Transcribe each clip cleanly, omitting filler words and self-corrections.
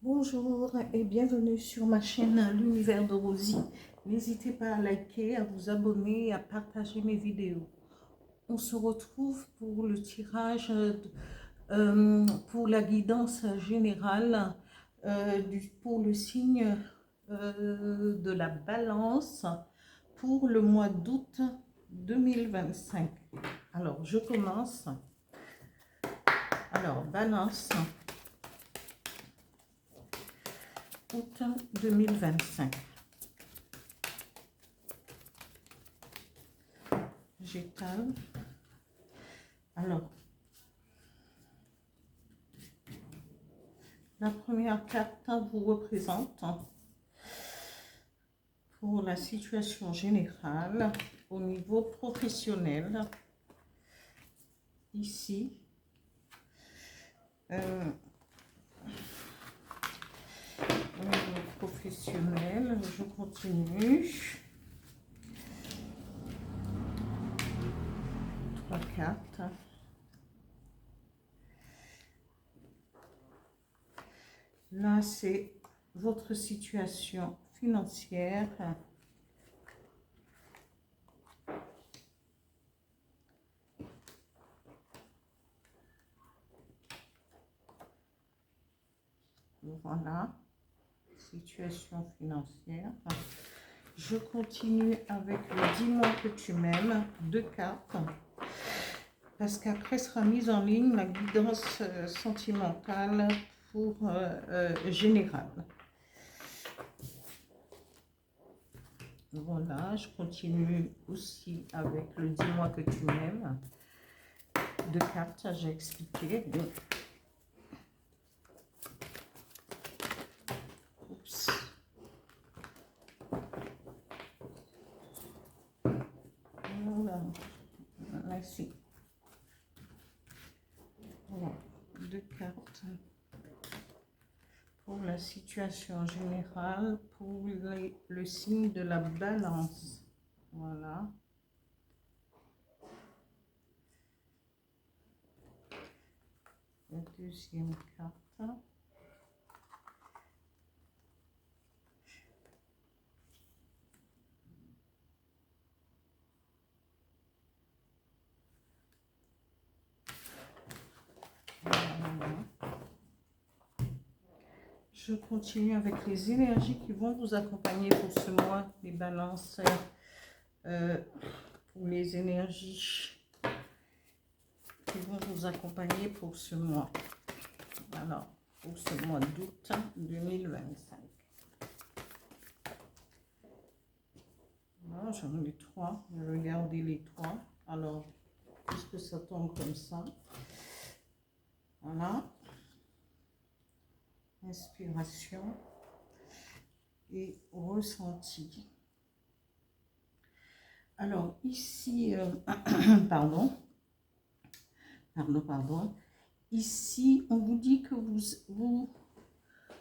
Bonjour et bienvenue sur ma chaîne L'Univers de Rosie. N'hésitez pas à liker, à vous abonner et à partager mes vidéos. On se retrouve pour le tirage, pour la guidance générale pour le signe de la Balance pour le mois d'août 2025. Alors, je commence. Alors, Balance. Août 2025. J'étale. Alors, la première carte vous représente pour la situation générale au niveau professionnel. Ici, au niveau professionnel, je continue. 3 cartes. Là, c'est votre situation financière. Voilà, situation financière. Je continue avec le dis-moi que tu m'aimes, 2 cartes. Parce qu'après sera mise en ligne la guidance sentimentale pour générale. Voilà, je continue aussi avec le dis-moi que tu m'aimes. 2 cartes, j'ai expliqué. Oups. Voilà, merci. Voilà, 2 cartes pour la situation générale pour le signe de la Balance. Voilà. La deuxième carte. Je continue avec les énergies qui vont vous accompagner pour ce mois, les balances, pour les énergies qui vont vous accompagner pour ce mois. Alors, pour ce mois d'août 2025. Voilà, j'en ai 3. Je vais regarder les 3. Alors, puisque ça tombe comme ça. Voilà. Inspiration et ressenti. Alors ici, pardon, ici on vous dit que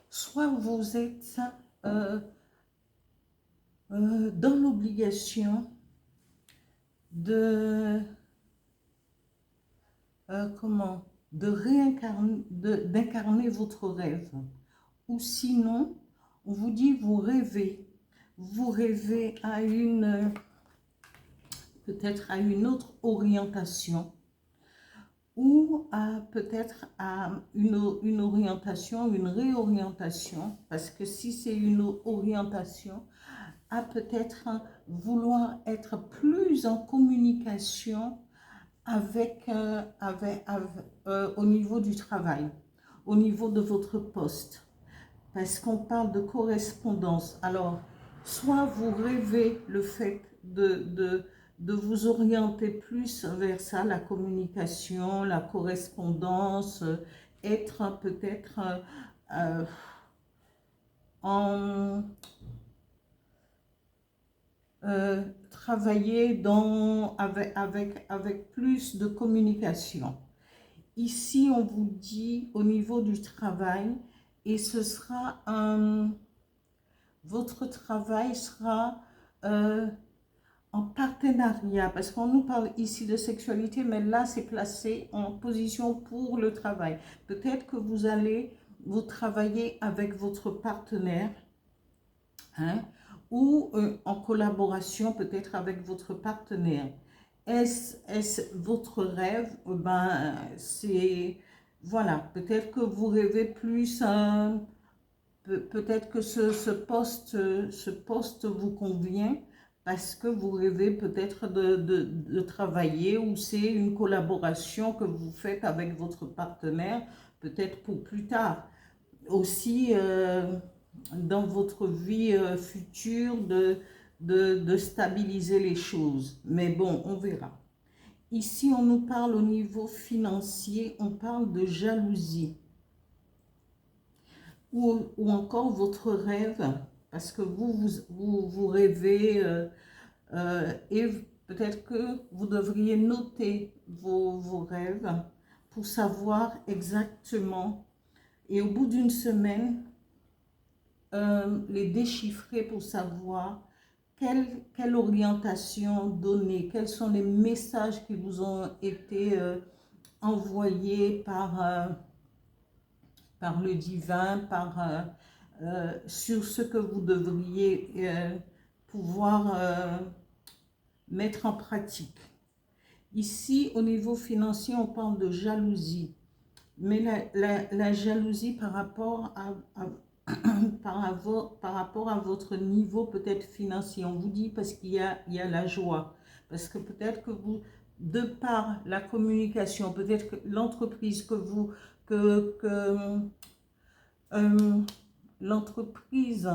soit vous êtes dans l'obligation de d'incarner votre rêve, ou sinon on vous dit vous rêvez à peut-être à une autre orientation, ou peut-être à une orientation, une réorientation, parce que si c'est une au vouloir être plus en communication au niveau du travail, au niveau de votre poste, parce qu'on parle de correspondance. Alors, soit vous rêvez le fait de vous orienter plus vers ça, la communication, la correspondance, être peut-être travailler avec plus de communication. Ici, on vous dit au niveau du travail, et ce sera votre travail sera en partenariat, parce qu'on nous parle ici de sexualité, mais là c'est placé en position pour le travail. Peut-être que vous allez vous travaillez avec votre partenaire, hein, ou en collaboration peut-être avec votre partenaire. Est-ce votre rêve? Ben, c'est, voilà, peut-être que vous rêvez plus, peut-être que ce poste vous convient parce que vous rêvez peut-être de travailler, ou c'est une collaboration que vous faites avec votre partenaire, peut-être pour plus tard. Aussi, dans votre vie future, de stabiliser les choses. Mais bon, on verra. Ici, on nous parle au niveau financier, on parle de jalousie. Ou encore votre rêve, parce que vous rêvez, et peut-être que vous devriez noter vos rêves pour savoir exactement, et au bout d'une semaine, les déchiffrer pour savoir quelle orientation donner, quels sont les messages qui vous ont été envoyés par le divin, sur ce que vous devriez pouvoir mettre en pratique. Ici, au niveau financier, on parle de jalousie. Mais la jalousie par rapport par rapport à votre niveau peut-être financier, on vous dit, parce qu'il y a la joie. Parce que peut-être que vous, de par la communication, peut-être que l'entreprise l'entreprise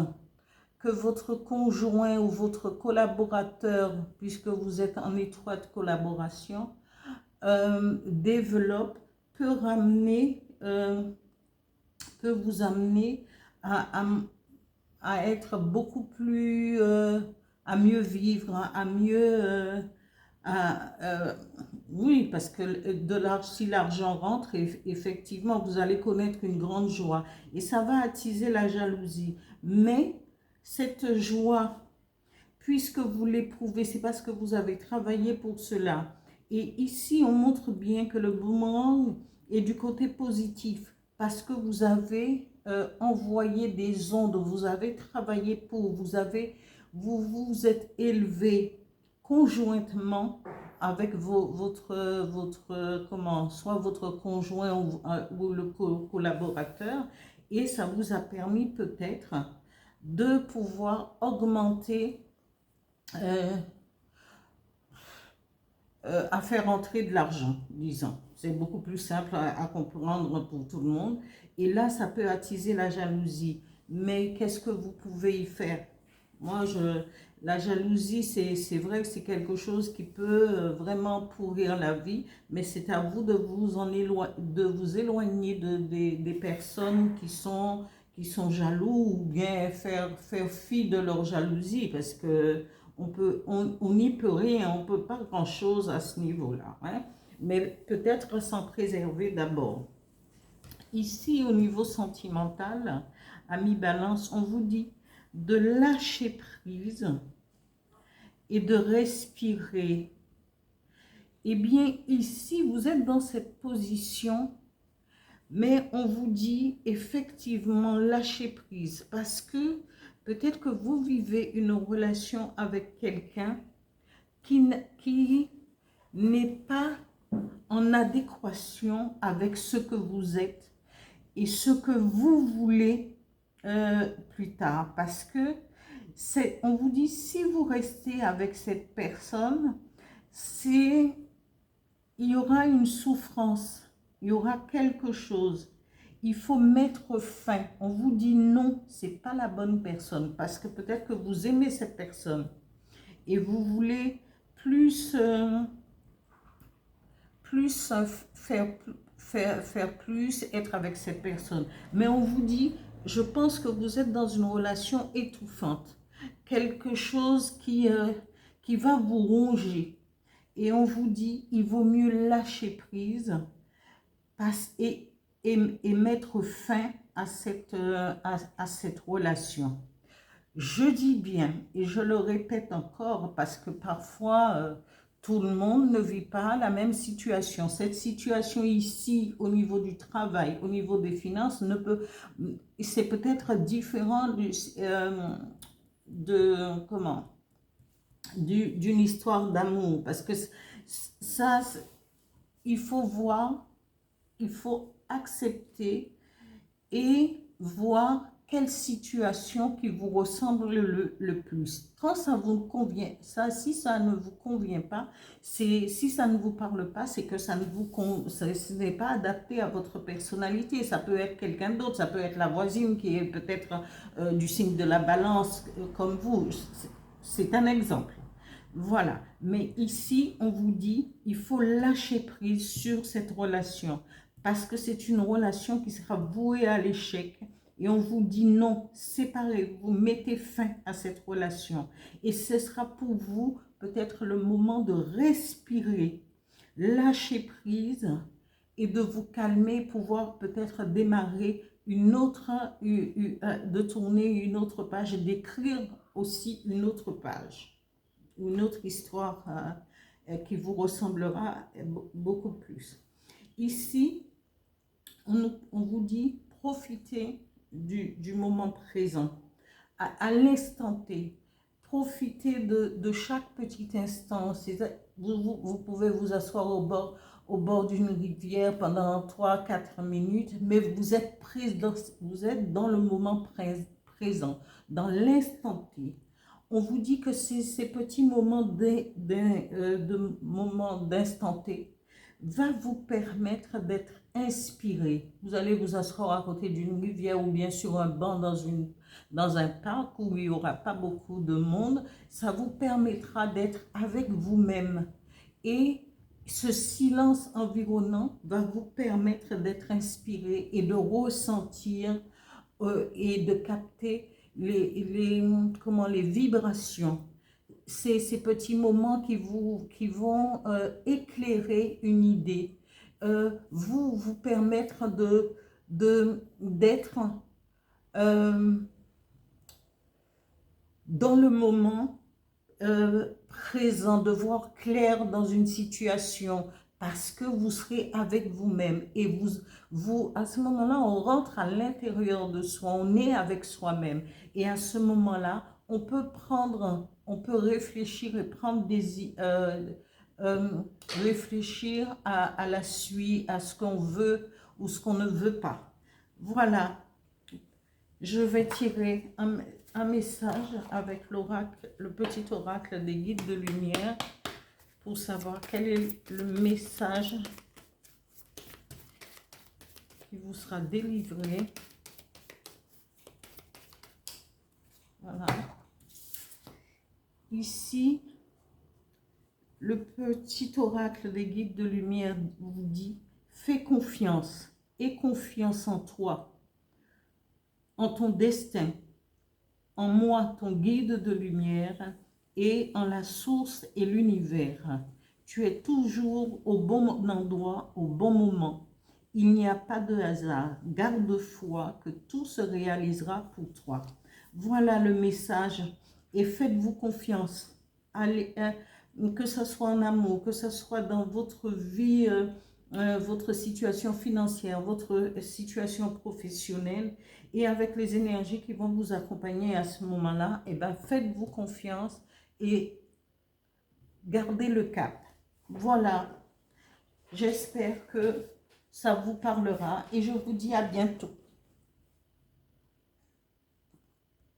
que votre conjoint ou votre collaborateur, puisque vous êtes en étroite collaboration, développe, peut vous amener à être beaucoup plus, à mieux vivre, à mieux, oui, parce que si l'argent rentre, effectivement, vous allez connaître une grande joie. Et ça va attiser la jalousie. Mais cette joie, puisque vous l'éprouvez, c'est parce que vous avez travaillé pour cela. Et ici, on montre bien que le boomerang est du côté positif, parce que vous avez envoyé des ondes, vous avez travaillé pour, vous êtes élevé conjointement avec soit votre conjoint ou le collaborateur, et ça vous a permis peut-être de pouvoir augmenter, à faire entrer de l'argent, disons. C'est beaucoup plus simple à comprendre pour tout le monde. Et là, ça peut attiser la jalousie. Mais qu'est-ce que vous pouvez y faire? Moi, la jalousie, c'est vrai que c'est quelque chose qui peut vraiment pourrir la vie, mais c'est à vous de vous éloigner des personnes qui sont jaloux, ou bien faire fi de leur jalousie, parce que on n'y peut rien, on ne peut pas grand-chose à ce niveau-là, hein? Mais peut-être s'en préserver d'abord. Ici, au niveau sentimental, ami Balance, on vous dit de lâcher prise et de respirer. Eh bien, ici, vous êtes dans cette position, mais on vous dit effectivement lâcher prise, parce que peut-être que vous vivez une relation avec quelqu'un qui n'est pas en adéquation avec ce que vous êtes et ce que vous voulez plus tard. Parce que on vous dit, si vous restez avec cette personne, il y aura une souffrance, il y aura quelque chose. Il faut mettre fin. On vous dit non, c'est pas la bonne personne, parce que peut-être que vous aimez cette personne et vous voulez plus faire plus, être avec cette personne. Mais on vous dit, je pense que vous êtes dans une relation étouffante, quelque chose qui va vous ronger. Et on vous dit, il vaut mieux lâcher prise et mettre fin à cette relation. Je dis bien, et je le répète encore, parce que parfois, Tout le monde ne vit pas la même situation. Cette situation ici, au niveau du travail, au niveau des finances, ne peut, c'est peut-être différent comment, d'une histoire d'amour, parce que ça, il faut voir, il faut accepter et voir quelle situation qui vous ressemble le plus. Quand ça vous convient, ça, si ça ne vous convient pas, si ça ne vous parle pas, c'est que ça ne vous ce n'est pas adapté à votre personnalité. Ça peut être quelqu'un d'autre, ça peut être la voisine qui est peut-être du signe de la balance comme vous. C'est un exemple. Voilà. Mais ici, on vous dit, il faut lâcher prise sur cette relation parce que c'est une relation qui sera vouée à l'échec. Et on vous dit non, séparez-vous, mettez fin à cette relation. Et ce sera pour vous peut-être le moment de respirer, lâcher prise et de vous calmer, pouvoir peut-être démarrer une autre, de tourner une autre page et d'écrire aussi une autre page, une autre histoire qui vous ressemblera beaucoup plus. Ici, on vous dit profitez du moment présent, à l'instant T. Profitez de chaque petit instant. Vous pouvez vous asseoir au bord d'une rivière pendant 3-4 minutes, mais vous êtes dans le moment présent, dans l'instant T. On vous dit que ces petits moments d'instant T va vous permettre d'être inspiré. Vous allez vous asseoir à côté d'une rivière ou bien sur un banc dans un parc où il n'y aura pas beaucoup de monde. Ça vous permettra d'être avec vous-même. Et ce silence environnant va vous permettre d'être inspiré et de ressentir et de capter les vibrations. Ces petits moments qui vont éclairer une idée, vous permettre d'être dans le moment présent, de voir clair dans une situation, parce que vous serez avec vous-même. Et à ce moment-là, on rentre à l'intérieur de soi, on est avec soi-même. Et à ce moment-là, on peut réfléchir et prendre réfléchir à la suite, à ce qu'on veut ou ce qu'on ne veut pas. Voilà, je vais tirer un message avec l'oracle, le petit oracle des guides de lumière, pour savoir quel est le message qui vous sera délivré. Voilà. Ici, le petit oracle des guides de lumière vous dit: fais confiance, aie confiance en toi, en ton destin, en moi, ton guide de lumière, et en la source et l'univers. Tu es toujours au bon endroit, au bon moment. Il n'y a pas de hasard. Garde foi que tout se réalisera pour toi. Voilà le message. Et faites-vous confiance. Allez, que ce soit en amour, que ce soit dans votre vie, votre situation financière, votre situation professionnelle, et avec les énergies qui vont vous accompagner à ce moment-là, eh ben, faites-vous confiance et gardez le cap. Voilà, j'espère que ça vous parlera et je vous dis à bientôt.